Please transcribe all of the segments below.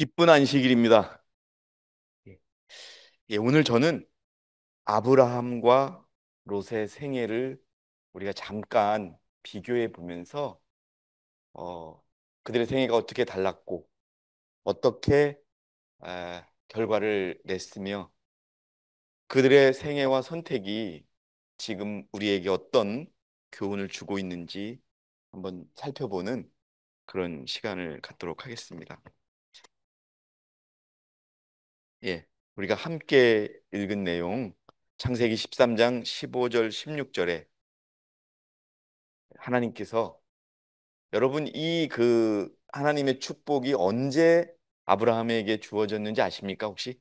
기쁜 안식일입니다. 예, 오늘 저는 아브라함과 롯의 생애를 우리가 잠깐 비교해 보면서 어, 그들의 생애가 어떻게 달랐고 어떻게 결과를 냈으며 그들의 생애와 선택이 지금 우리에게 어떤 교훈을 주고 있는지 한번 살펴보는 그런 시간을 갖도록 하겠습니다. 예, 우리가 함께 읽은 내용 창세기 13장 15절 16절에 하나님께서 여러분 이 하나님의 축복이 언제 아브라함에게 주어졌는지 아십니까 혹시?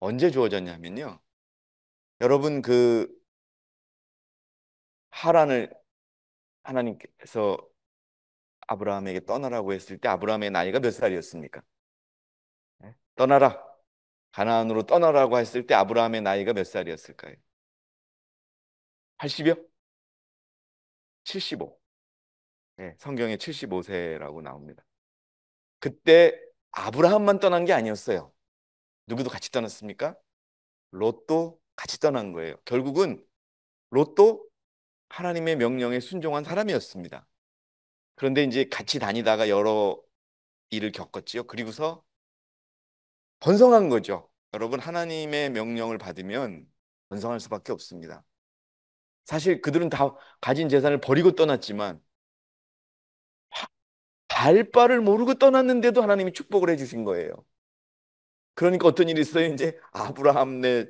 언제 주어졌냐면요. 여러분 하란을 하나님께서 아브라함에게 떠나라고 했을 때 아브라함의 나이가 몇 살이었습니까? 예? 떠나라. 가나안으로 떠나라고 했을 때 아브라함의 나이가 몇 살이었을까요? 80이요? 75. 예, 성경에 75세라고 나옵니다. 그때 아브라함만 떠난 게 아니었어요. 누구도 같이 떠났습니까? 롯도 같이 떠난 거예요. 결국은 롯도 하나님의 명령에 순종한 사람이었습니다. 그런데 이제 같이 다니다가 여러 일을 겪었지요. 그리고서 번성한 거죠. 여러분, 하나님의 명령을 받으면 번성할 수밖에 없습니다. 사실 그들은 다 가진 재산을 버리고 떠났지만 갈 바를 모르고 떠났는데도 하나님이 축복을 해주신 거예요. 그러니까 어떤 일이 있어요? 이제 아브라함 네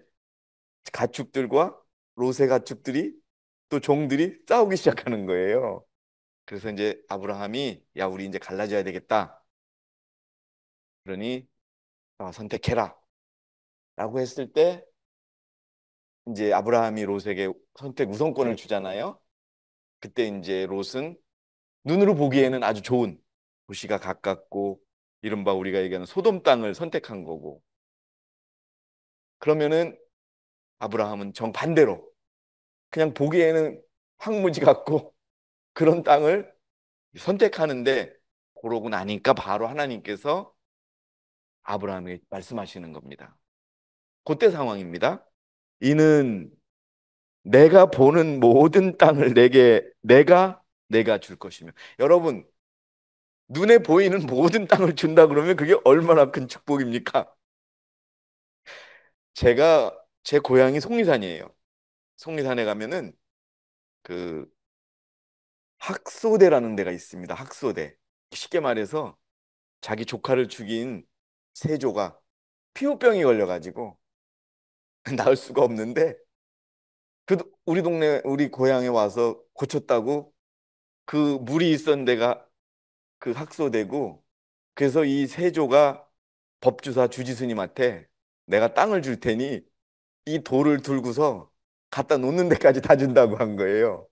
가축들과 롯의 가축들이 또 종들이 싸우기 시작하는 거예요. 그래서 이제 아브라함이 야 우리 이제 갈라져야 되겠다. 그러니 선택해라 라고 했을 때 이제 아브라함이 롯에게 선택 우선권을 주잖아요. 그때 이제 롯은 눈으로 보기에는 아주 좋은 도시가 가깝고 이른바 우리가 얘기하는 소돔 땅을 선택한 거고, 그러면은 아브라함은 정반대로 그냥 보기에는 황무지 같고 그런 땅을 선택하는데, 그러고 나니까 바로 하나님께서 아브라함에게 말씀하시는 겁니다. 그때 상황입니다. 이는 내가 보는 모든 땅을 내가 줄 것이며. 여러분, 눈에 보이는 모든 땅을 준다 그러면 그게 얼마나 큰 축복입니까? 제 고향이 속리산이에요. 속리산에 가면은 그 학소대라는 데가 있습니다. 학소대. 쉽게 말해서 자기 조카를 죽인 세조가 피부병이 걸려가지고 나을 수가 없는데, 우리 동네 우리 고향에 와서 고쳤다고 그 물이 있던 데가 그 학소되고, 그래서 이 세조가 법주사 주지스님한테 내가 땅을 줄 테니 이 돌을 들고서 갖다 놓는 데까지 다 준다고 한 거예요.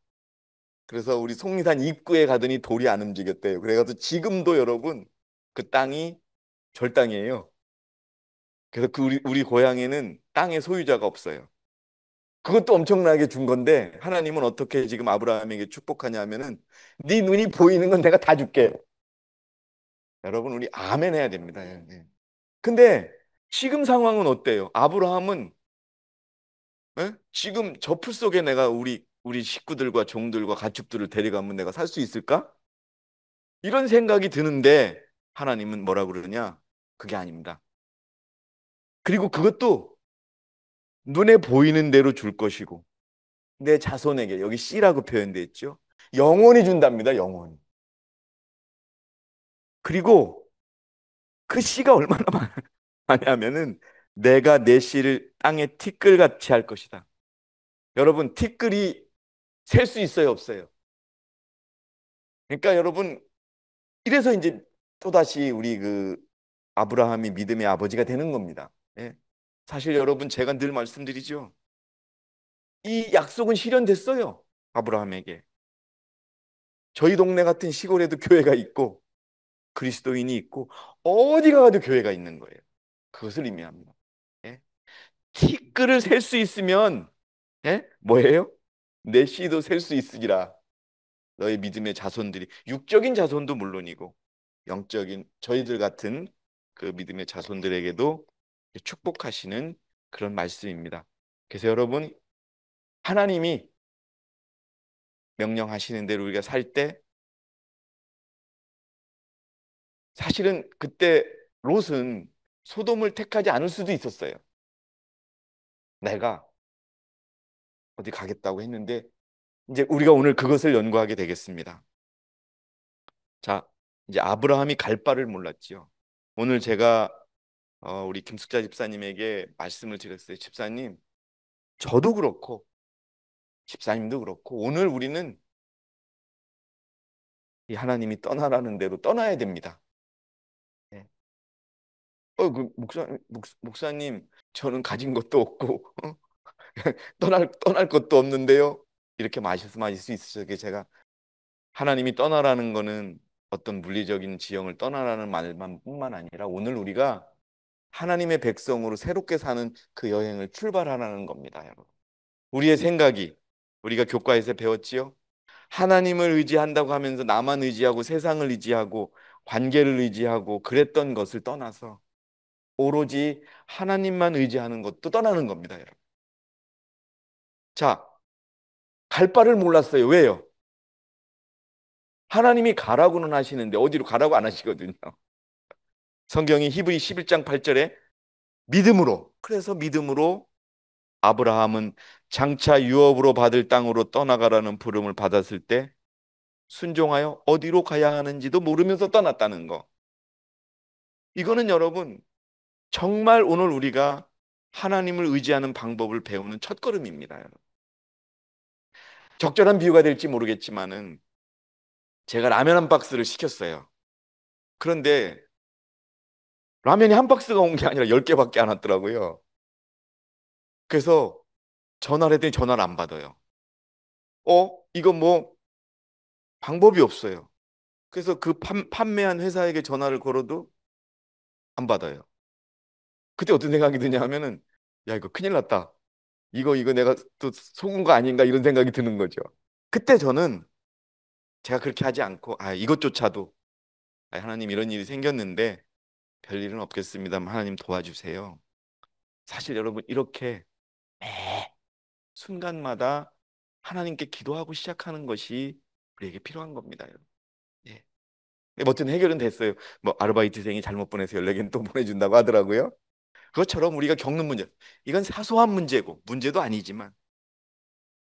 그래서 우리 속리산 입구에 가더니 돌이 안 움직였대요. 그래가지고 지금도 여러분 그 땅이 절땅이에요. 그래서 우리 고향에는 땅의 소유자가 없어요. 그것도 엄청나게 준 건데 하나님은 어떻게 지금 아브라함에게 축복하냐 하면은 네 눈이 보이는 건 내가 다 줄게. 여러분 우리 아멘 해야 됩니다. 예, 예. 근데 지금 상황은 어때요? 아브라함은 지금 저 풀 속에 내가 우리 식구들과 종들과 가축들을 데려가면 내가 살 수 있을까? 이런 생각이 드는데 하나님은 뭐라 그러냐? 그게 아닙니다. 그리고 그것도 눈에 보이는 대로 줄 것이고 내 자손에게, 여기 씨라고 표현되어 있죠. 영원히 준답니다. 영원히. 그리고 그 씨가 얼마나 많냐면은 내가 내 씨를 땅에 티끌같이 할 것이다. 여러분 티끌이 셀 수 있어요, 없어요? 그러니까 여러분, 이래서 이제 또다시 우리 아브라함이 믿음의 아버지가 되는 겁니다. 예. 사실 여러분 제가 늘 말씀드리죠. 이 약속은 실현됐어요. 아브라함에게. 저희 동네 같은 시골에도 교회가 있고 그리스도인이 있고 어디 가도 교회가 있는 거예요. 그것을 의미합니다. 예? 티끌을 셀 수 있으면 뭐예요? 내 씨도 셀 수 있으리라. 너의 믿음의 자손들이, 육적인 자손도 물론이고 영적인 저희들 같은 그 믿음의 자손들에게도 축복하시는 그런 말씀입니다. 그래서 여러분, 하나님이 명령하시는 대로 우리가 살 때, 사실은 그때 롯은 소돔을 택하지 않을 수도 있었어요. 내가 어디 가겠다고 했는데, 이제 우리가 오늘 그것을 연구하게 되겠습니다. 자, 이제 아브라함이 갈 바를 몰랐지요. 오늘 제가 우리 김숙자 집사님에게 말씀을 드렸어요. 집사님, 저도 그렇고 집사님도 그렇고 오늘 우리는 이 하나님이 떠나라는 대로 떠나야 됩니다. 네. 목사님, 저는 가진 것도 없고 떠날 것도 없는데요. 이렇게 말씀하실 수 있으시게, 제가 하나님이 떠나라는 거는 어떤 물리적인 지형을 떠나라는 말만 뿐만 아니라 오늘 우리가 하나님의 백성으로 새롭게 사는 그 여행을 출발하라는 겁니다, 여러분. 우리의 생각이, 우리가 교과에서 배웠지요. 하나님을 의지한다고 하면서 나만 의지하고 세상을 의지하고 관계를 의지하고 그랬던 것을 떠나서 오로지 하나님만 의지하는 것도 떠나는 겁니다, 여러분. 자, 갈 바를 몰랐어요. 왜요? 하나님이 가라고는 하시는데 어디로 가라고 안 하시거든요. 성경이 히브리 11장 8절에 믿음으로, 그래서 믿음으로 아브라함은 장차 유업으로 받을 땅으로 떠나가라는 부름을 받았을 때 순종하여 어디로 가야 하는지도 모르면서 떠났다는 거. 이거는 여러분, 정말 오늘 우리가 하나님을 의지하는 방법을 배우는 첫걸음입니다, 여러분. 적절한 비유가 될지 모르겠지만은 제가 라면 한 박스를 시켰어요. 그런데 라면이 한 박스가 온 게 아니라 10개밖에 안 왔더라고요. 그래서 전화를 했더니 전화를 안 받아요. 이거 뭐 방법이 없어요. 그래서 그 판매한 회사에게 전화를 걸어도 안 받아요. 그때 어떤 생각이 드냐 하면은, 야, 이거 큰일 났다. 이거 내가 또 속은 거 아닌가, 이런 생각이 드는 거죠. 그때 저는 제가 그렇게 하지 않고, 이것조차도, 하나님 이런 일이 생겼는데 별일은 없겠습니다만 하나님 도와주세요. 사실 여러분, 이렇게 매 순간마다 하나님께 기도하고 시작하는 것이 우리에게 필요한 겁니다, 여러분. 예. 멋진 해결은 됐어요. 뭐 아르바이트생이 잘못 보내서 연락은 또 보내준다고 하더라고요. 그것처럼 우리가 겪는 문제, 이건 사소한 문제고 문제도 아니지만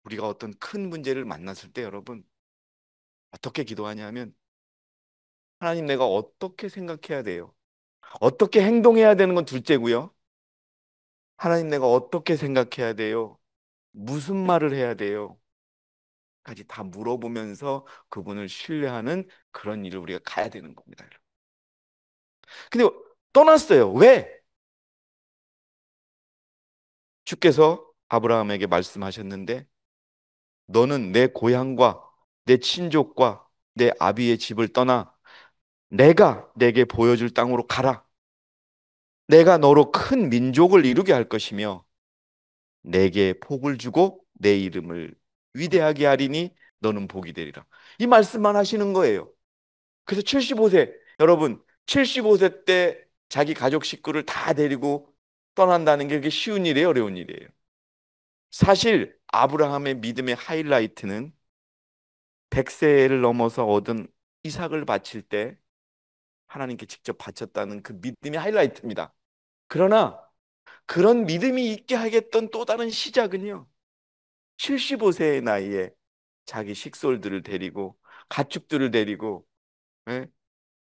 우리가 어떤 큰 문제를 만났을 때 여러분, 어떻게 기도하냐면, 하나님, 내가 어떻게 생각해야 돼요? 어떻게 행동해야 되는 건 둘째고요. 하나님, 내가 어떻게 생각해야 돼요? 무슨 말을 해야 돼요? 까지 다 물어보면서 그분을 신뢰하는 그런 일을 우리가 가야 되는 겁니다, 여러분. 근데 떠났어요. 왜? 주께서 아브라함에게 말씀하셨는데, 너는 내 고향과 내 친족과 내 아비의 집을 떠나 내가 내게 보여줄 땅으로 가라. 내가 너로 큰 민족을 이루게 할 것이며 내게 복을 주고 내 이름을 위대하게 하리니 너는 복이 되리라. 이 말씀만 하시는 거예요. 그래서 75세, 여러분, 75세 때 자기 가족 식구를 다 데리고 떠난다는 게 그게 쉬운 일이에요, 어려운 일이에요? 사실 아브라함의 믿음의 하이라이트는 100세를 넘어서 얻은 이삭을 바칠 때 하나님께 직접 바쳤다는 그 믿음의 하이라이트입니다. 그러나 그런 믿음이 있게 하겠던 또 다른 시작은요, 75세의 나이에 자기 식솔들을 데리고 가축들을 데리고, 예?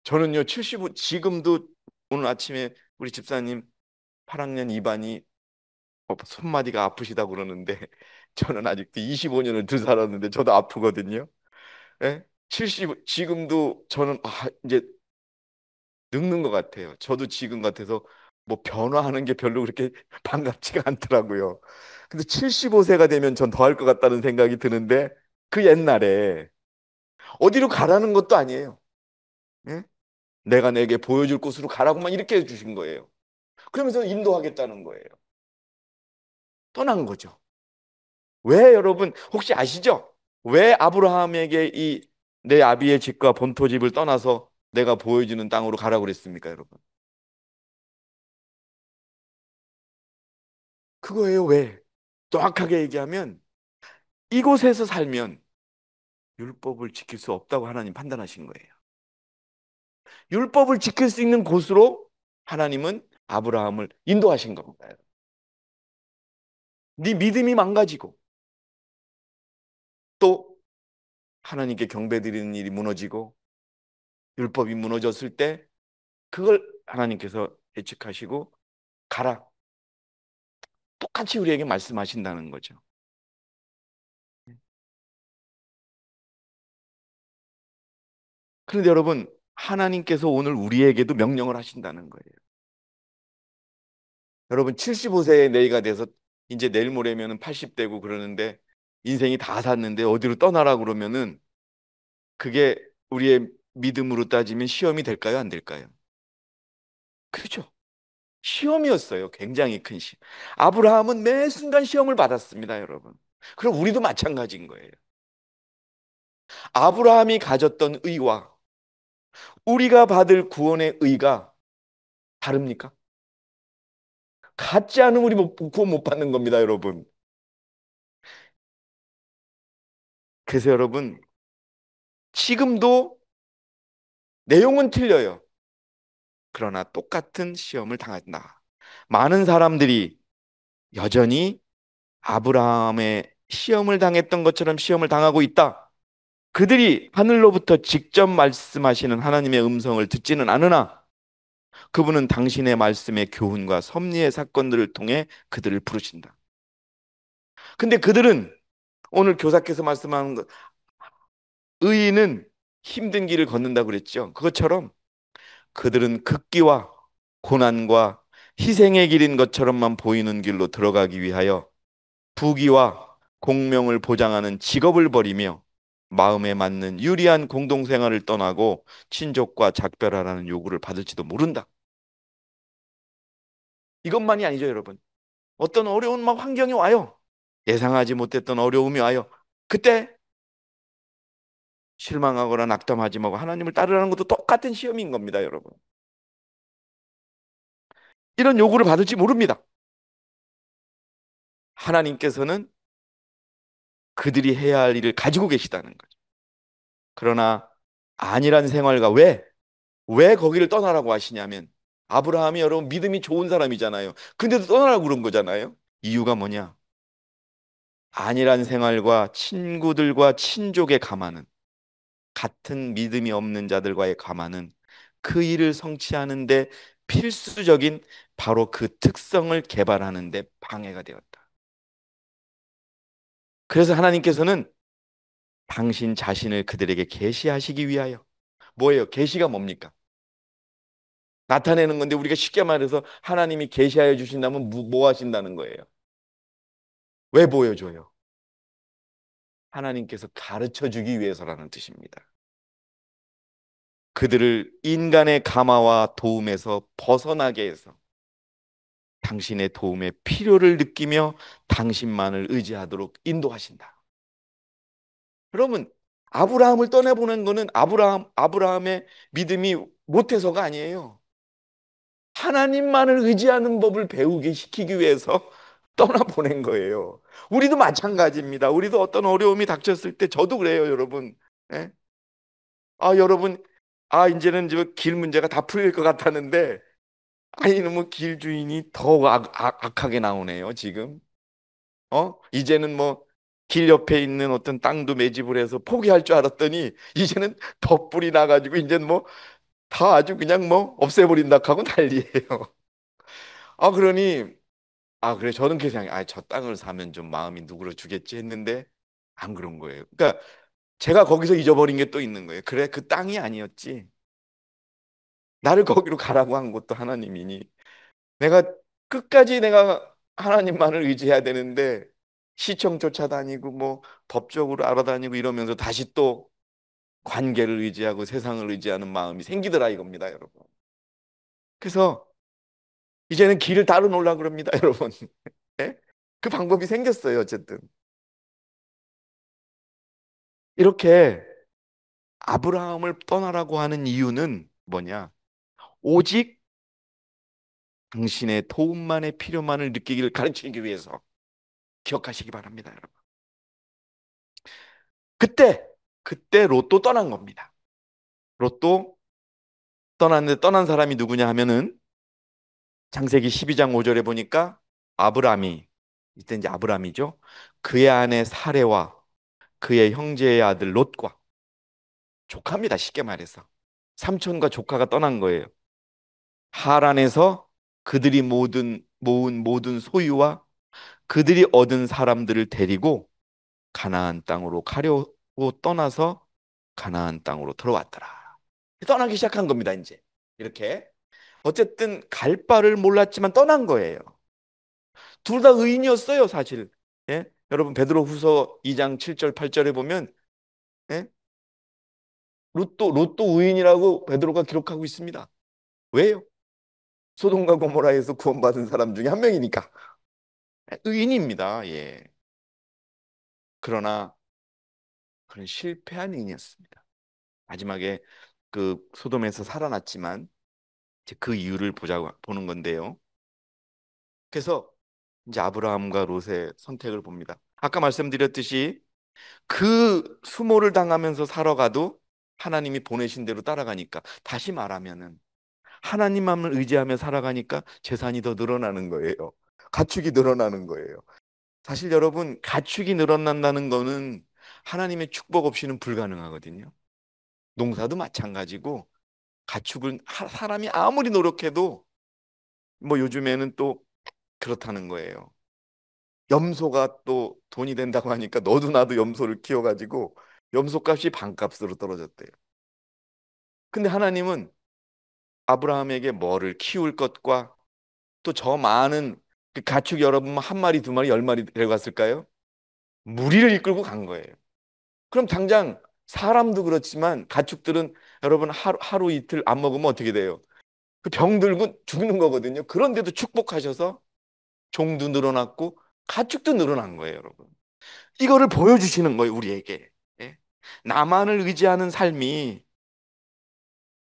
저는요 75, 지금도 오늘 아침에 우리 집사님 8학년 2반이 손마디가 아프시다고 그러는데 저는 아직도 25년을 더 살았는데 저도 아프거든요. 예? 70, 지금도 저는 이제 늙는 것 같아요. 저도 지금 같아서 뭐 변화하는 게 별로 그렇게 반갑지가 않더라고요. 근데 75세가 되면 전 더 할 것 같다는 생각이 드는데, 그 옛날에 어디로 가라는 것도 아니에요. 예? 내가 내게 보여줄 곳으로 가라고만 이렇게 해주신 거예요. 그러면서 인도하겠다는 거예요. 떠난 거죠. 왜, 여러분 혹시 아시죠? 왜 아브라함에게 이 내 아비의 집과 본토 집을 떠나서 내가 보여주는 땅으로 가라고 그랬습니까, 여러분? 그거예요. 왜? 정확하게 얘기하면 이곳에서 살면 율법을 지킬 수 없다고 하나님 판단하신 거예요. 율법을 지킬 수 있는 곳으로 하나님은 아브라함을 인도하신 겁니다. 네 믿음이 망가지고 또 하나님께 경배드리는 일이 무너지고 율법이 무너졌을 때 그걸 하나님께서 예측하시고 가라. 똑같이 우리에게 말씀하신다는 거죠. 그런데 여러분, 하나님께서 오늘 우리에게도 명령을 하신다는 거예요. 여러분, 75세의 나이가 돼서 이제 내일 모레면은 80대고 그러는데 인생이 다 샀는데 어디로 떠나라 그러면은 그게 우리의 믿음으로 따지면 시험이 될까요? 안 될까요? 그렇죠. 시험이었어요. 굉장히 큰 시험. 아브라함은 매 순간 시험을 받았습니다, 여러분. 그럼 우리도 마찬가지인 거예요. 아브라함이 가졌던 의와 우리가 받을 구원의 의가 다릅니까? 같지 않으면 우리 구원 못 받는 겁니다, 여러분. 그래서 여러분, 지금도 내용은 틀려요. 그러나 똑같은 시험을 당한다. 많은 사람들이 여전히 아브라함의 시험을 당했던 것처럼 시험을 당하고 있다. 그들이 하늘로부터 직접 말씀하시는 하나님의 음성을 듣지는 않으나 그분은 당신의 말씀의 교훈과 섭리의 사건들을 통해 그들을 부르신다. 근데 그들은 오늘 교사께서 말씀하는 것, 의인은 힘든 길을 걷는다고 그랬죠. 그것처럼 그들은 극기와 고난과 희생의 길인 것처럼만 보이는 길로 들어가기 위하여 부귀와 공명을 보장하는 직업을 버리며 마음에 맞는 유리한 공동생활을 떠나고 친족과 작별하라는 요구를 받을지도 모른다. 이것만이 아니죠, 여러분. 어떤 어려운 막 환경이 와요. 예상하지 못했던 어려움이 와요. 그때 실망하거나 낙담하지 말고 하나님을 따르라는 것도 똑같은 시험인 겁니다, 여러분. 이런 요구를 받을지 모릅니다. 하나님께서는 그들이 해야 할 일을 가지고 계시다는 거죠. 그러나 안일한 생활과 왜 거기를 떠나라고 하시냐면 아브라함이 여러분 믿음이 좋은 사람이잖아요. 근데도 떠나라고 그런 거잖아요. 이유가 뭐냐? 안일한 생활과 친구들과 친족의 감화는 같은 믿음이 없는 자들과의 감화는 그 일을 성취하는데 필수적인 바로 그 특성을 개발하는데 방해가 되었다. 그래서 하나님께서는 당신 자신을 그들에게 계시하시기 위하여 뭐예요? 계시가 뭡니까? 나타내는 건데 우리가 쉽게 말해서 하나님이 계시하여 주신다면 뭐 하신다는 거예요? 왜 보여줘요? 하나님께서 가르쳐 주기 위해서라는 뜻입니다. 그들을 인간의 감화와 도움에서 벗어나게 해서 당신의 도움의 필요를 느끼며 당신만을 의지하도록 인도하신다. 여러분, 아브라함을 떠나보낸 거는 아브라함의 믿음이 못해서가 아니에요. 하나님만을 의지하는 법을 배우게 시키기 위해서 떠나보낸 거예요. 우리도 마찬가지입니다. 우리도 어떤 어려움이 닥쳤을 때 저도 그래요, 여러분. 예? 여러분, 이제는 길 문제가 다 풀릴 것 같았는데, 이놈의 길 주인이 더 악하게 나오네요, 지금. 이제는 뭐, 길 옆에 있는 어떤 땅도 매집을 해서 포기할 줄 알았더니, 이제는 더 뿔이 나가지고, 이제는 뭐, 다 아주 그냥 뭐, 없애버린다 하고 난리예요. 그러니, 그래, 저는 그렇게 생각해요. 저 땅을 사면 좀 마음이 누그러주겠지 했는데, 안 그런 거예요. 그러니까, 제가 거기서 잊어버린 게 또 있는 거예요. 그래, 그 땅이 아니었지. 나를 거기로 가라고 한 것도 하나님이니. 내가 끝까지 내가 하나님만을 의지해야 되는데 시청 쫓아다니고 뭐 법적으로 알아다니고 이러면서 다시 또 관계를 의지하고 세상을 의지하는 마음이 생기더라 이겁니다, 여러분. 그래서 이제는 길을 따로 놀라 그럽니다, 여러분. 예? 그 방법이 생겼어요, 어쨌든. 이렇게 아브라함을 떠나라고 하는 이유는 뭐냐? 오직 당신의 도움만의 필요만을 느끼기를 가르치기 위해서. 기억하시기 바랍니다, 여러분. 그때 그때 롯도 떠난 겁니다. 롯도 떠났는데 떠난 사람이 누구냐 하면은 창세기 12장 5절에 보니까 아브라함이, 이때 이제 아브라함이죠. 그의 아내 사레와 그의 형제의 아들 롯과, 조카입니다. 쉽게 말해서 삼촌과 조카가 떠난 거예요. 하란에서 그들이 모은 모든 소유와 그들이 얻은 사람들을 데리고 가나안 땅으로 가려고 떠나서 가나안 땅으로 들어왔더라. 떠나기 시작한 겁니다, 이제. 이렇게. 어쨌든 갈 바를 몰랐지만 떠난 거예요. 둘 다 의인이었어요, 사실. 예? 여러분 베드로후서 2장 7절 8절에 보면, 예? 롯도 의인이라고 베드로가 기록하고 있습니다. 왜요? 소돔과 고모라에서 구원받은 사람 중에 한 명이니까. 의인입니다. 예. 그러나 그런 실패한 의인이었습니다. 마지막에 그 소돔에서 살아났지만 이제 그 이유를 보는 건데요. 그래서 이제 아브라함과 롯의 선택을 봅니다. 아까 말씀드렸듯이 그 수모를 당하면서 살아가도 하나님이 보내신 대로 따라가니까, 다시 말하면은 하나님만을 의지하며 살아가니까 재산이 더 늘어나는 거예요. 가축이 늘어나는 거예요. 사실 여러분, 가축이 늘어난다는 거는 하나님의 축복 없이는 불가능하거든요. 농사도 마찬가지고, 사람이 아무리 노력해도 뭐 요즘에는 또 그렇다는 거예요. 염소가 또 돈이 된다고 하니까 너도 나도 염소를 키워가지고 염소값이 반값으로 떨어졌대요. 근데 하나님은 아브라함에게 뭐를 키울 것과 또 저 많은 그 가축, 여러분 한 마리 두 마리 열 마리 데려갔을까요? 무리를 이끌고 간 거예요. 그럼 당장 사람도 그렇지만 가축들은 여러분 하루 이틀 안 먹으면 어떻게 돼요? 그 병들고 죽는 거거든요. 그런데도 축복하셔서 종도 늘어났고 가축도 늘어난 거예요, 여러분. 이거를 보여주시는 거예요, 우리에게. 예? 나만을 의지하는 삶이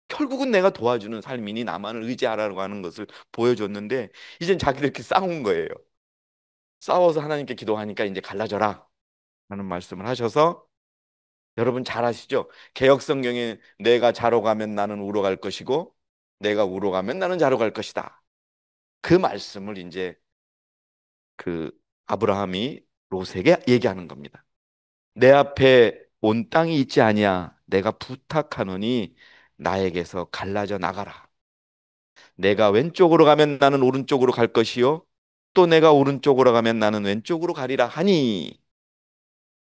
결국은 내가 도와주는 삶이니 나만을 의지하라고 하는 것을 보여줬는데, 이젠 자기들끼리 싸운 거예요. 싸워서 하나님께 기도하니까 이제 갈라져라 라는 말씀을 하셔서, 여러분 잘 아시죠? 개역 성경에 내가 자러 가면 나는 우러 갈 것이고 내가 우러 가면 나는 자러 갈 것이다. 그 말씀을 이제 그 아브라함이 롯에게 얘기하는 겁니다. 내 앞에 온 땅이 있지 아니야. 내가 부탁하노니 나에게서 갈라져 나가라. 내가 왼쪽으로 가면 나는 오른쪽으로 갈 것이요, 또 내가 오른쪽으로 가면 나는 왼쪽으로 가리라 하니.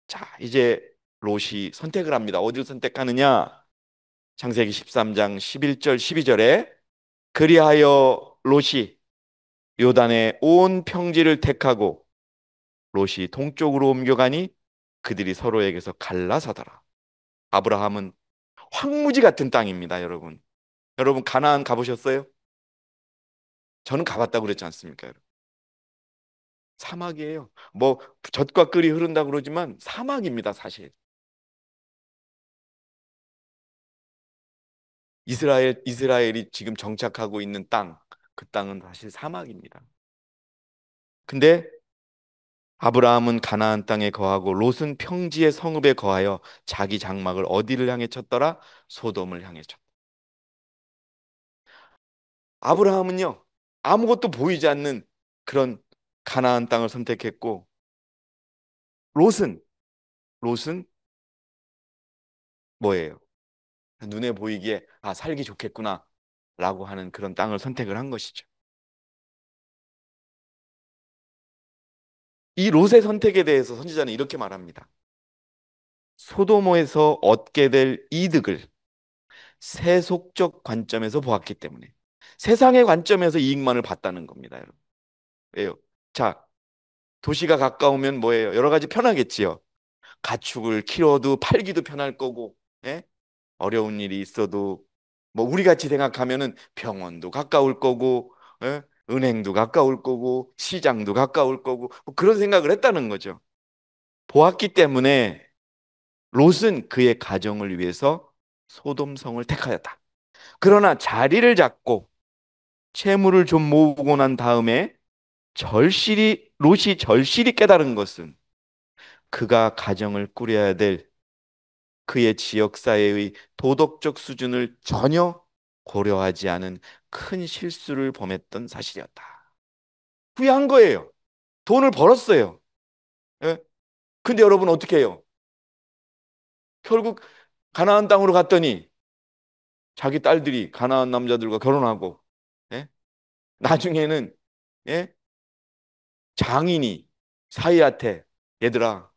자, 이제 롯이 선택을 합니다. 어디를 선택하느냐? 창세기 13장 11절 12절에 그리하여 롯이 요단의 온 평지를 택하고 롯이 동쪽으로 옮겨가니 그들이 서로에게서 갈라서더라. 아브라함은 황무지 같은 땅입니다, 여러분. 여러분 가나안 가보셨어요? 저는 가봤다고 그랬지 않습니까, 여러분? 사막이에요. 뭐 젖과 꿀이 흐른다 그러지만 사막입니다, 사실. 이스라엘이 지금 정착하고 있는 땅, 그 땅은 사실 사막입니다. 근데 아브라함은 가나안 땅에 거하고 롯은 평지의 성읍에 거하여 자기 장막을 어디를 향해 쳤더라? 소돔을 향해 쳤다. 아브라함은요, 아무것도 보이지 않는 그런 가나안 땅을 선택했고, 롯은 롯은 뭐예요? 눈에 보이기에 아, 살기 좋겠구나 라고 하는 그런 땅을 선택을 한 것이죠. 이 롯의 선택에 대해서 선지자는 이렇게 말합니다. 소도모에서 얻게 될 이득을 세속적 관점에서 보았기 때문에, 세상의 관점에서 이익만을 봤다는 겁니다, 여러분. 왜요? 자, 도시가 가까우면 뭐예요? 여러 가지 편하겠지요. 가축을 키워도 팔기도 편할 거고, 예? 어려운 일이 있어도 뭐 우리 같이 생각하면은 병원도 가까울 거고, 예? 은행도 가까울 거고, 시장도 가까울 거고, 뭐 그런 생각을 했다는 거죠. 보았기 때문에 롯은 그의 가정을 위해서 소돔성을 택하였다. 그러나 자리를 잡고 채무를 좀 모으고 난 다음에 롯이 절실히 깨달은 것은 그가 가정을 꾸려야 될 그의 지역사회의 도덕적 수준을 전혀 고려하지 않은 큰 실수를 범했던 사실이었다. 후회한 거예요. 돈을 벌었어요. 예? 근데 여러분 어떻게 해요? 결국 가나안 땅으로 갔더니 자기 딸들이 가나안 남자들과 결혼하고, 예? 나중에는, 예? 장인이 사이한테 얘들아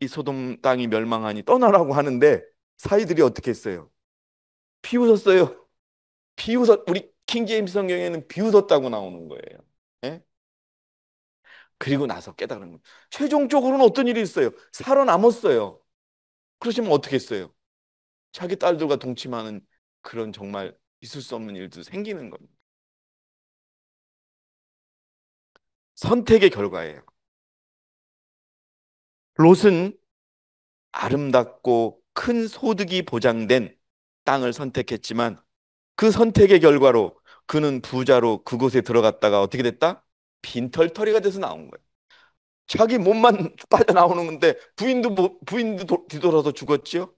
이 소돔 땅이 멸망하니 떠나라고 하는데 사이들이 어떻게 했어요? 비웃었어요. 우리 킹 제임스 성경에는 비웃었다고 나오는 거예요. 예? 그리고 나서 깨달은 거예요. 최종적으로는 어떤 일이 있어요? 살아남았어요. 그러시면 어떻게 했어요? 자기 딸들과 동침하는 그런 정말 있을 수 없는 일도 생기는 겁니다. 선택의 결과예요. 롯은 아름답고 큰 소득이 보장된 땅을 선택했지만 그 선택의 결과로 그는 부자로 그곳에 들어갔다가 어떻게 됐다? 빈털터리가 돼서 나온 거예요. 자기 몸만 빠져나오는 건데 부인도 뒤돌아서 죽었지요.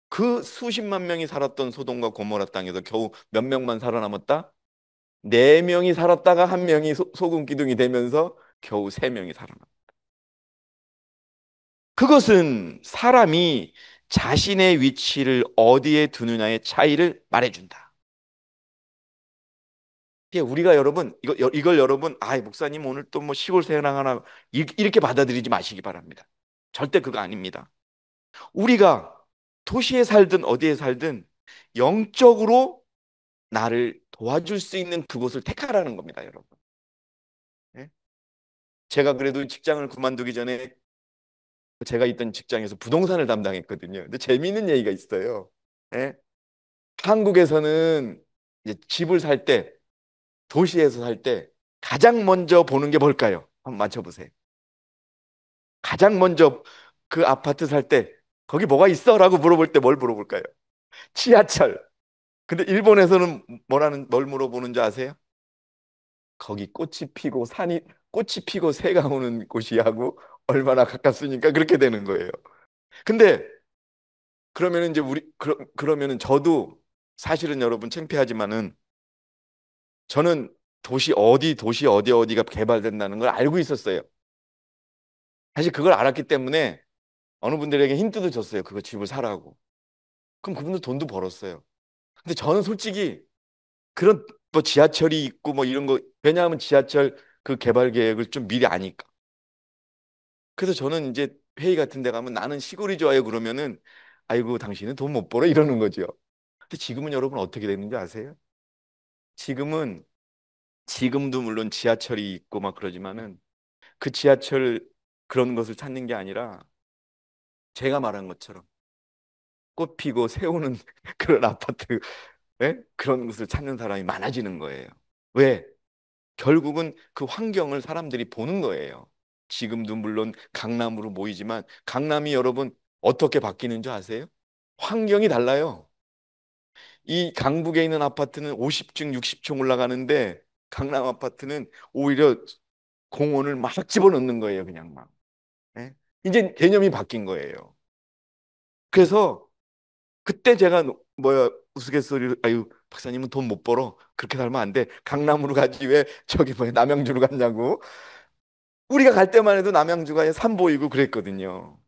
그 수십만 명이 살았던 소돔과 고모라 땅에서 겨우 몇 명만 살아남았다? 네 명이 살았다가 한 명이 소금 기둥이 되면서 겨우 세 명이 살아남았다. 그것은 사람이 자신의 위치를 어디에 두느냐의 차이를 말해준다. 이게 우리가 여러분 이걸 여러분 목사님 오늘 또 뭐 시골 생활 하나 이렇게 받아들이지 마시기 바랍니다. 절대 그거 아닙니다. 우리가 도시에 살든 어디에 살든 영적으로 나를 도와줄 수 있는 그곳을 택하라는 겁니다, 여러분. 예? 제가 그래도 직장을 그만두기 전에 제가 있던 직장에서 부동산을 담당했거든요. 근데 재미있는 얘기가 있어요. 예? 한국에서는 이제 집을 살 때, 도시에서 살 때 가장 먼저 보는 게 뭘까요? 한번 맞춰보세요. 가장 먼저 그 아파트 살 때 거기 뭐가 있어? 라고 물어볼 때 뭘 물어볼까요? 지하철. 근데 일본에서는 뭘 물어보는 줄 아세요? 거기 꽃이 피고 새가 오는 곳이 하고 얼마나 가깝습니까? 그렇게 되는 거예요. 근데 그러면은 이제 그러면은 저도 사실은 여러분 창피하지만은 저는 도시 어디가 개발된다는 걸 알고 있었어요. 사실 그걸 알았기 때문에 어느 분들에게 힌트도 줬어요. 그거 집을 사라고. 그럼 그분들 돈도 벌었어요. 근데 저는 솔직히 그런 뭐 지하철이 있고 뭐 이런 거 왜냐하면 지하철 그 개발 계획을 좀 미리 아니까. 그래서 저는 이제 회의 같은 데 가면 나는 시골이 좋아요 그러면은 아이고 당신은 돈 못 벌어 이러는 거죠. 근데 지금은 여러분 어떻게 되는지 아세요? 지금은 지금도 물론 지하철이 있고 막 그러지만은 그 지하철 그런 것을 찾는 게 아니라 제가 말한 것처럼 꽃 피고 새우는 그런 아파트 그런 것을 찾는 사람이 많아지는 거예요. 왜? 결국은 그 환경을 사람들이 보는 거예요. 지금도 물론 강남으로 모이지만 강남이 여러분 어떻게 바뀌는 줄 아세요? 환경이 달라요. 이 강북에 있는 아파트는 50층, 60층 올라가는데 강남 아파트는 오히려 공원을 막 집어넣는 거예요, 그냥 막. 예? 이제 개념이 바뀐 거예요. 그래서 그때 제가 우스갯소리로 아유 박사님은 돈 못 벌어 그렇게 살면 안 돼. 강남으로 가지 왜 저기 남양주로 갔냐고. 우리가 갈 때만 해도 남양주가 산 보이고 그랬거든요.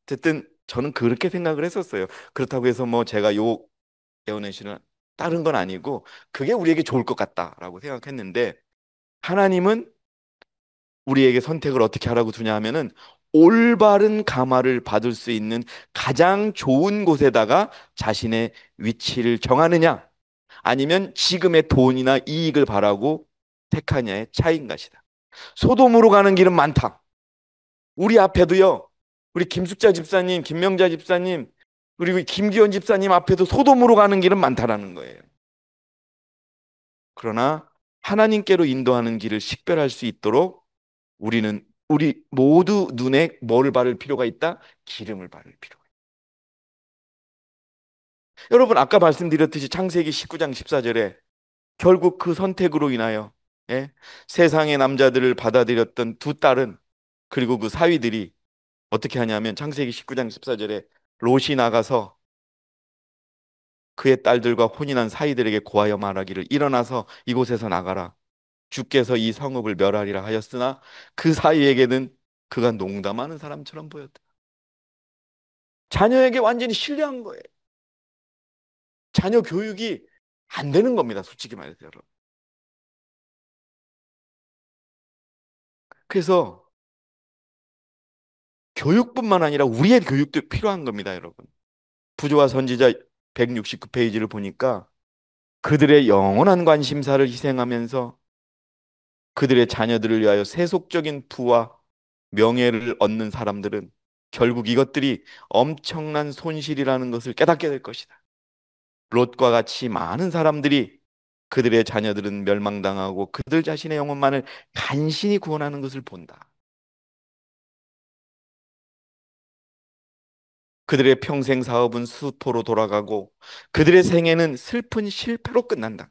어쨌든 저는 그렇게 생각을 했었어요. 그렇다고 해서 뭐 제가 예언의 신을 따른 건 아니고 그게 우리에게 좋을 것 같다라고 생각했는데 하나님은 우리에게 선택을 어떻게 하라고 두냐 하면은 올바른 감화를 받을 수 있는 가장 좋은 곳에다가 자신의 위치를 정하느냐 아니면 지금의 돈이나 이익을 바라고 택하냐의 차이인 것이다. 소돔으로 가는 길은 많다. 우리 앞에도요. 우리 김숙자 집사님, 김명자 집사님, 그리고 김기현 집사님 앞에도 소돔으로 가는 길은 많다라는 거예요. 그러나 하나님께로 인도하는 길을 식별할 수 있도록 우리는 우리 모두 눈에 뭐를 바를 필요가 있다? 기름을 바를 필요가 있다. 여러분 아까 말씀드렸듯이 창세기 19장 14절에 결국 그 선택으로 인하여, 예? 세상의 남자들을 받아들였던 두 딸은, 그리고 그 사위들이 어떻게 하냐면 창세기 19장 14절에 롯이 나가서 그의 딸들과 혼인한 사위들에게 고하여 말하기를, 일어나서 이곳에서 나가라, 주께서 이 성읍을 멸하리라 하였으나 그 사위에게는 그가 농담하는 사람처럼 보였다. 자녀에게 완전히 신뢰한 거예요. 자녀 교육이 안 되는 겁니다, 솔직히 말해서 여러분. 그래서 교육뿐만 아니라 우리의 교육도 필요한 겁니다, 여러분. 부조와 선지자 169페이지를 보니까 그들의 영원한 관심사를 희생하면서 그들의 자녀들을 위하여 세속적인 부와 명예를 얻는 사람들은 결국 이것들이 엄청난 손실이라는 것을 깨닫게 될 것이다. 롯과 같이 많은 사람들이 그들의 자녀들은 멸망당하고 그들 자신의 영혼만을 간신히 구원하는 것을 본다. 그들의 평생 사업은 수포로 돌아가고 그들의 생애는 슬픈 실패로 끝난다.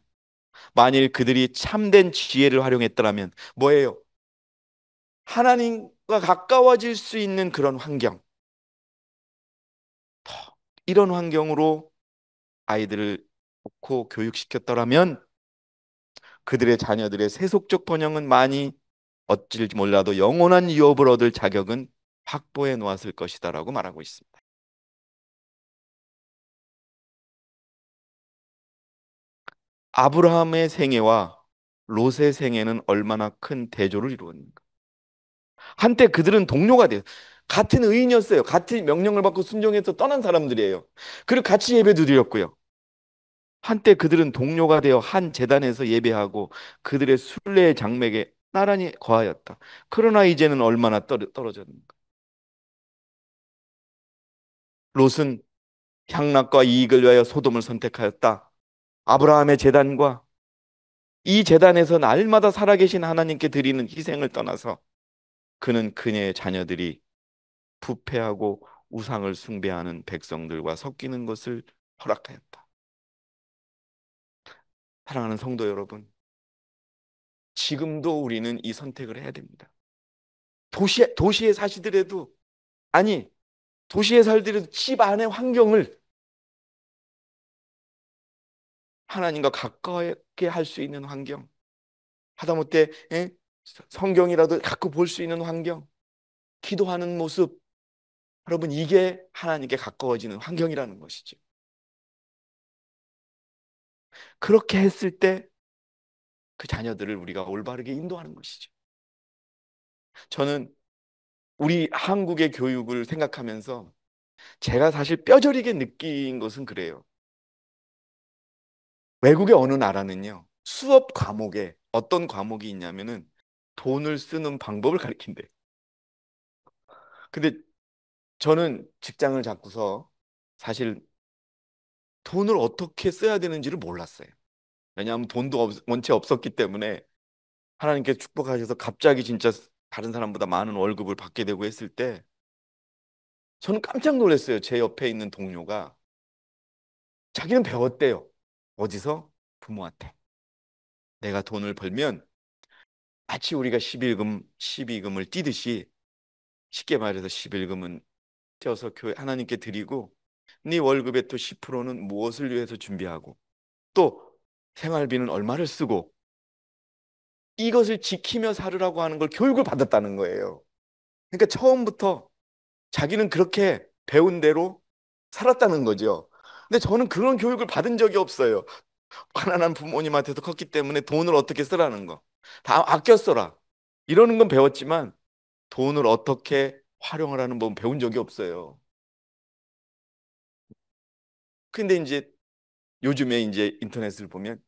만일 그들이 참된 지혜를 활용했더라면 뭐예요? 하나님과 가까워질 수 있는 그런 환경, 이런 환경으로 아이들을 놓고 교육시켰더라면 그들의 자녀들의 세속적 번영은 많이 어찌할지 몰라도 영원한 유업을 얻을 자격은 확보해 놓았을 것이다라고 말하고 있습니다. 아브라함의 생애와 롯의 생애는 얼마나 큰 대조를 이루었는가. 한때 그들은 동료가 돼요. 같은 의인이었어요. 같은 명령을 받고 순종해서 떠난 사람들이에요. 그리고 같이 예배도 드렸고요. 한때 그들은 동료가 되어 한 제단에서 예배하고 그들의 순례의 장맥에 나란히 거하였다. 그러나 이제는 얼마나 떨어졌는가. 롯은 향락과 이익을 위하여 소돔을 선택하였다. 아브라함의 제단과 이 제단에서 날마다 살아계신 하나님께 드리는 희생을 떠나서 그는 그녀의 자녀들이 부패하고 우상을 숭배하는 백성들과 섞이는 것을 허락하였다. 사랑하는 성도 여러분, 지금도 우리는 이 선택을 해야 됩니다. 도시에 사시더라도, 아니, 도시에 살더라도 집 안의 환경을 하나님과 가까게 할 수 있는 환경, 하다못해 성경이라도 갖고 볼 수 있는 환경, 기도하는 모습, 여러분 이게 하나님께 가까워지는 환경이라는 것이죠. 그렇게 했을 때 그 자녀들을 우리가 올바르게 인도하는 것이죠. 저는 우리 한국의 교육을 생각하면서 제가 사실 뼈저리게 느낀 것은 그래요. 외국의 어느 나라는요, 수업 과목에 어떤 과목이 있냐면은 돈을 쓰는 방법을 가르친대. 근데 저는 직장을 잡고서 사실 돈을 어떻게 써야 되는지를 몰랐어요. 왜냐하면 돈도 원체 없었기 때문에 하나님께 축복하셔서 갑자기 진짜 다른 사람보다 많은 월급을 받게 되고 했을 때 저는 깜짝 놀랐어요. 제 옆에 있는 동료가 자기는 배웠대요. 어디서? 부모한테. 내가 돈을 벌면 마치 우리가 11금, 12금을 띄듯이, 쉽게 말해서 11금은 떼어서 교회 하나님께 드리고 네 월급의 또 10%는 무엇을 위해서 준비하고 또 생활비는 얼마를 쓰고 이것을 지키며 살으라고 하는 걸 교육을 받았다는 거예요. 그러니까 처음부터 자기는 그렇게 배운 대로 살았다는 거죠. 근데 저는 그런 교육을 받은 적이 없어요. 가난한 부모님한테도 컸기 때문에 돈을 어떻게 쓰라는 거, 다 아껴 써라, 이러는 건 배웠지만 돈을 어떻게 활용을 하는 법 배운 적이 없어요. 근데 이제 요즘에 이제 인터넷을 보면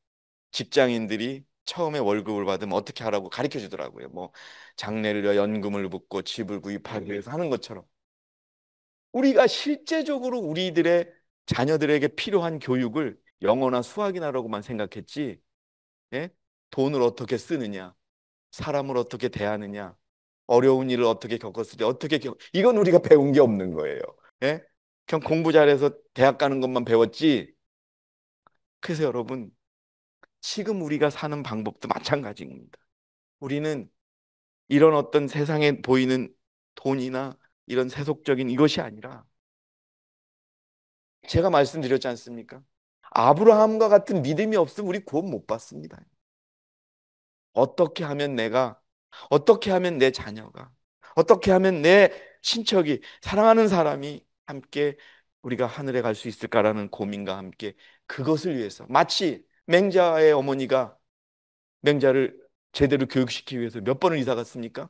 직장인들이 처음에 월급을 받으면 어떻게 하라고 가르쳐 주더라고요. 뭐 장래를 위해 연금을 붓고 집을 구입하기 위해서 하는 것처럼 우리가 실제적으로 우리들의 자녀들에게 필요한 교육을 영어나 수학이나라고만 생각했지, 예? 돈을 어떻게 쓰느냐, 사람을 어떻게 대하느냐, 어려운 일을 어떻게 겪었을 때 이건 우리가 배운 게 없는 거예요. 예? 그냥 공부 잘해서 대학 가는 것만 배웠지. 그래서 여러분, 지금 우리가 사는 방법도 마찬가지입니다. 우리는 이런 어떤 세상에 보이는 돈이나 이런 세속적인 이것이 아니라, 제가 말씀드렸지 않습니까? 아브라함과 같은 믿음이 없으면 우리 구원 못 받습니다. 어떻게 하면 어떻게 하면 내 자녀가, 어떻게 하면 내 친척이, 사랑하는 사람이 함께 우리가 하늘에 갈 수 있을까라는 고민과 함께, 그것을 위해서 마치 맹자의 어머니가 맹자를 제대로 교육시키기 위해서 몇 번을 이사 갔습니까?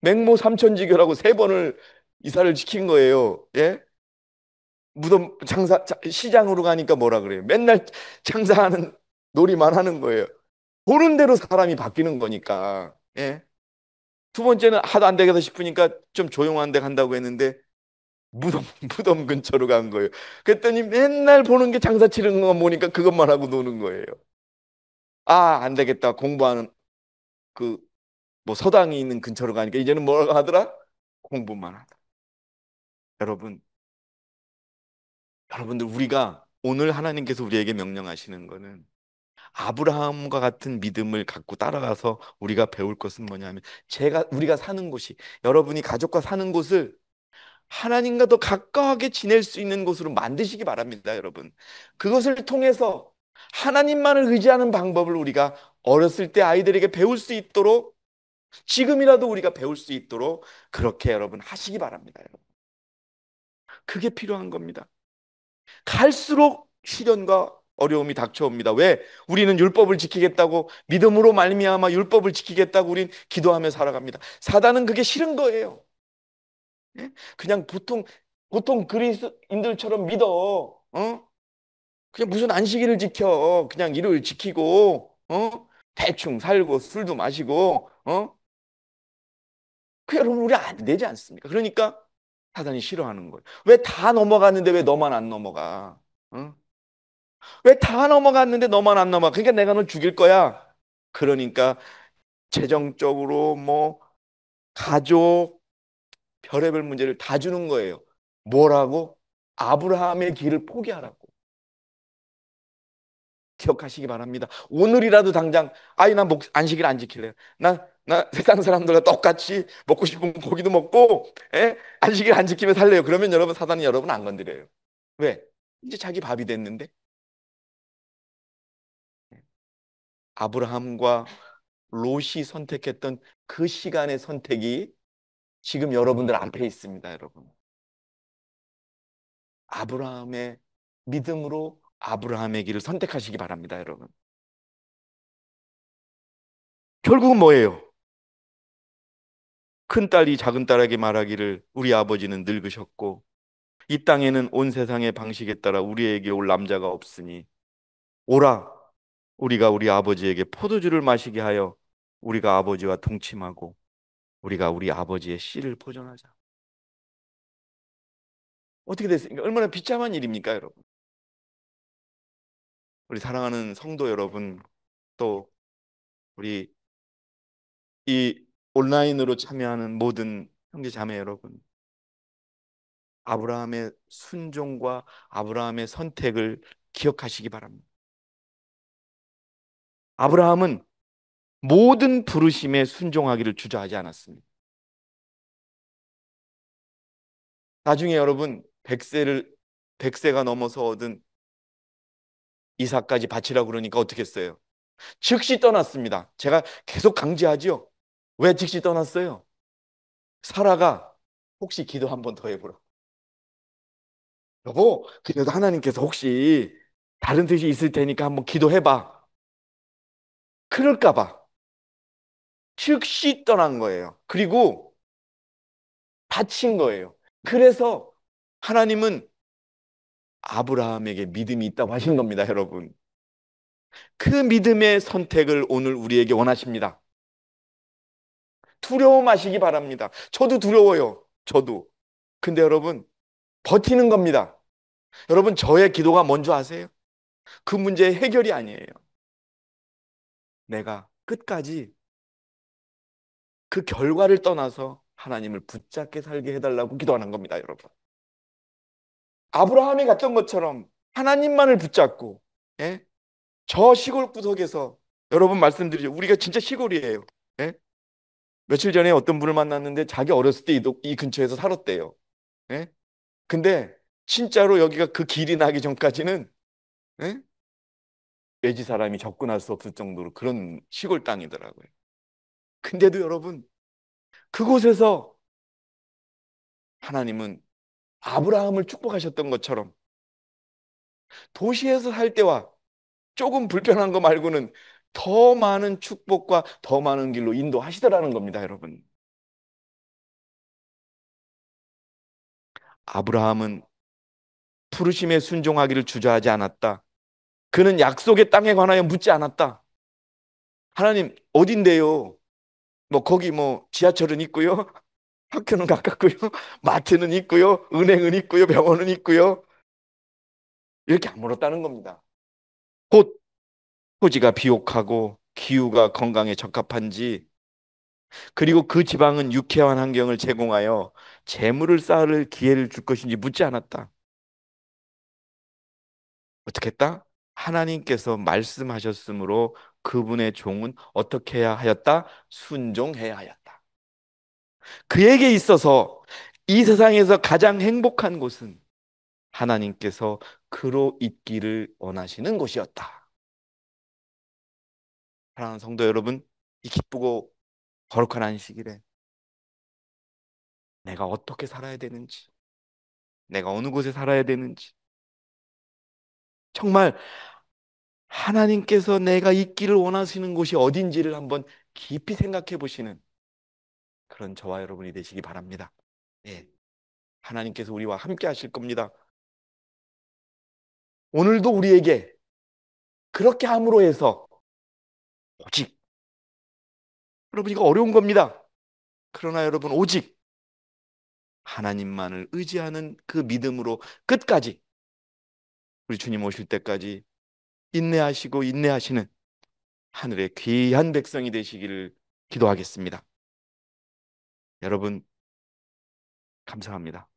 맹모 삼천지교라고 세 번을 이사를 시킨 거예요. 예? 무덤 시장으로 가니까 뭐라 그래요? 맨날 장사하는 놀이만 하는 거예요. 보는 대로 사람이 바뀌는 거니까. 예? 두 번째는 하도 안 되겠다 싶으니까 좀 조용한 데 간다고 했는데 무덤 무덤 근처로 간 거예요. 그랬더니 맨날 보는 게 장사 치는 것만 보니까 그것만 하고 노는 거예요. 아, 안 되겠다. 공부하는 그 뭐 서당이 있는 근처로 가니까 이제는 뭐라고 하더라? 공부만 하다. 여러분, 여러분들, 우리가 오늘 하나님께서 우리에게 명령하시는 거는 아브라함과 같은 믿음을 갖고 따라가서 우리가 배울 것은 뭐냐면, 우리가 사는 곳이, 여러분이 가족과 사는 곳을 하나님과 더 가까하게 지낼 수 있는 곳으로 만드시기 바랍니다, 여러분. 그것을 통해서 하나님만을 의지하는 방법을 우리가 어렸을 때 아이들에게 배울 수 있도록, 지금이라도 우리가 배울 수 있도록 그렇게 여러분 하시기 바랍니다, 여러분. 그게 필요한 겁니다. 갈수록 시련과 어려움이 닥쳐옵니다. 왜? 우리는 율법을 지키겠다고, 믿음으로 말미암아 율법을 지키겠다고 우린 기도하며 살아갑니다. 사단은 그게 싫은 거예요. 예? 그냥 보통 그리스인들처럼 믿어. 그냥 무슨 안식일을 지켜. 그냥 일요일 지키고, 대충 살고 술도 마시고, 그 여러분, 우리 안 되지 않습니까? 그러니까 사단이 싫어하는 거예요. 왜 다 넘어갔는데 왜 너만 안 넘어가? 어? 왜 다 넘어갔는데 너만 안 넘어가? 그러니까 내가 널 죽일 거야. 그러니까 재정적으로 뭐 가족, 별의별 문제를 다 주는 거예요. 뭐라고? 아브라함의 길을 포기하라고. 기억하시기 바랍니다. 오늘이라도 당장, 아이, 나 안식일 안 지킬래요. 나 세상 사람들과 똑같이 먹고 싶은 고기도 먹고, 안식일 안 지키며 살래요. 그러면 여러분, 사단이 여러분 안 건드려요. 왜? 이제 자기 밥이 됐는데. 아브라함과 롯이 선택했던 그 시간의 선택이 지금 여러분들 앞에 있습니다, 여러분. 아브라함의 믿음으로 아브라함의 길을 선택하시기 바랍니다, 여러분. 결국은 뭐예요? 큰딸이 작은딸에게 말하기를, 우리 아버지는 늙으셨고 이 땅에는 온 세상의 방식에 따라 우리에게 올 남자가 없으니 오라, 우리가 우리 아버지에게 포도주를 마시게 하여 우리가 아버지와 동침하고 우리가 우리 아버지의 씨를 보존하자. 어떻게 됐습니까? 얼마나 비참한 일입니까, 여러분? 우리 사랑하는 성도 여러분, 또 우리 이 온라인으로 참여하는 모든 형제 자매 여러분, 아브라함의 순종과 아브라함의 선택을 기억하시기 바랍니다. 아브라함은 모든 부르심에 순종하기를 주저하지 않았습니다. 나중에 여러분, 100세가 넘어서 얻은 이삭까지 바치라고 그러니까 어떻게 했어요? 즉시 떠났습니다. 제가 계속 강조하죠. 왜 즉시 떠났어요? 사라가 혹시 기도 한 번 더 해보라. 여보, 그래도 하나님께서 혹시 다른 뜻이 있을 테니까 한번 기도해봐. 그럴까 봐 즉시 떠난 거예요. 그리고 다친 거예요. 그래서 하나님은 아브라함에게 믿음이 있다고 하신 겁니다, 여러분. 그 믿음의 선택을 오늘 우리에게 원하십니다. 두려워 마시기 바랍니다. 저도 두려워요. 저도. 근데 여러분, 버티는 겁니다. 여러분, 저의 기도가 뭔지 아세요? 그 문제의 해결이 아니에요. 내가 끝까지 그 결과를 떠나서 하나님을 붙잡게 살게 해달라고 기도하는 겁니다, 여러분. 아브라함이 갔던 것처럼 하나님만을 붙잡고, 예? 저 시골 구석에서 여러분 말씀드리죠. 우리가 진짜 시골이에요. 예? 며칠 전에 어떤 분을 만났는데 자기 어렸을 때 이 근처에서 살았대요. 예? 근데 진짜로 여기가 그 길이 나기 전까지는, 예? 외지 사람이 접근할 수 없을 정도로 그런 시골 땅이더라고요. 근데도 여러분, 그곳에서 하나님은 아브라함을 축복하셨던 것처럼 도시에서 살 때와 조금 불편한 거 말고는 더 많은 축복과 더 많은 길로 인도하시더라는 겁니다, 여러분. 아브라함은 부르심에 순종하기를 주저하지 않았다. 그는 약속의 땅에 관하여 묻지 않았다. 하나님, 어딘데요? 뭐, 거기 뭐, 지하철은 있고요. 학교는 가깝고요. 마트는 있고요. 은행은 있고요. 병원은 있고요. 이렇게 안 물었다는 겁니다. 곧 토지가 비옥하고 기후가 건강에 적합한지, 그리고 그 지방은 유쾌한 환경을 제공하여 재물을 쌓을 기회를 줄 것인지 묻지 않았다. 어떻게 했다? 하나님께서 말씀하셨으므로 그분의 종은 어떻게 해야 하였다? 순종해야 하였다. 그에게 있어서 이 세상에서 가장 행복한 곳은 하나님께서 그로 있기를 원하시는 곳이었다. 사랑하는 성도 여러분, 이 기쁘고 거룩한 안식일에 내가 어떻게 살아야 되는지, 내가 어느 곳에 살아야 되는지, 정말 하나님께서 내가 있기를 원하시는 곳이 어딘지를 한번 깊이 생각해 보시는 그런 저와 여러분이 되시기 바랍니다. 예, 하나님께서 우리와 함께 하실 겁니다. 오늘도 우리에게 그렇게 함으로 해서 오직, 여러분 이거 어려운 겁니다. 그러나 여러분 오직 하나님만을 의지하는 그 믿음으로 끝까지 우리 주님 오실 때까지 인내하시고 인내하시는 하늘의 귀한 백성이 되시기를 기도하겠습니다. 여러분 감사합니다.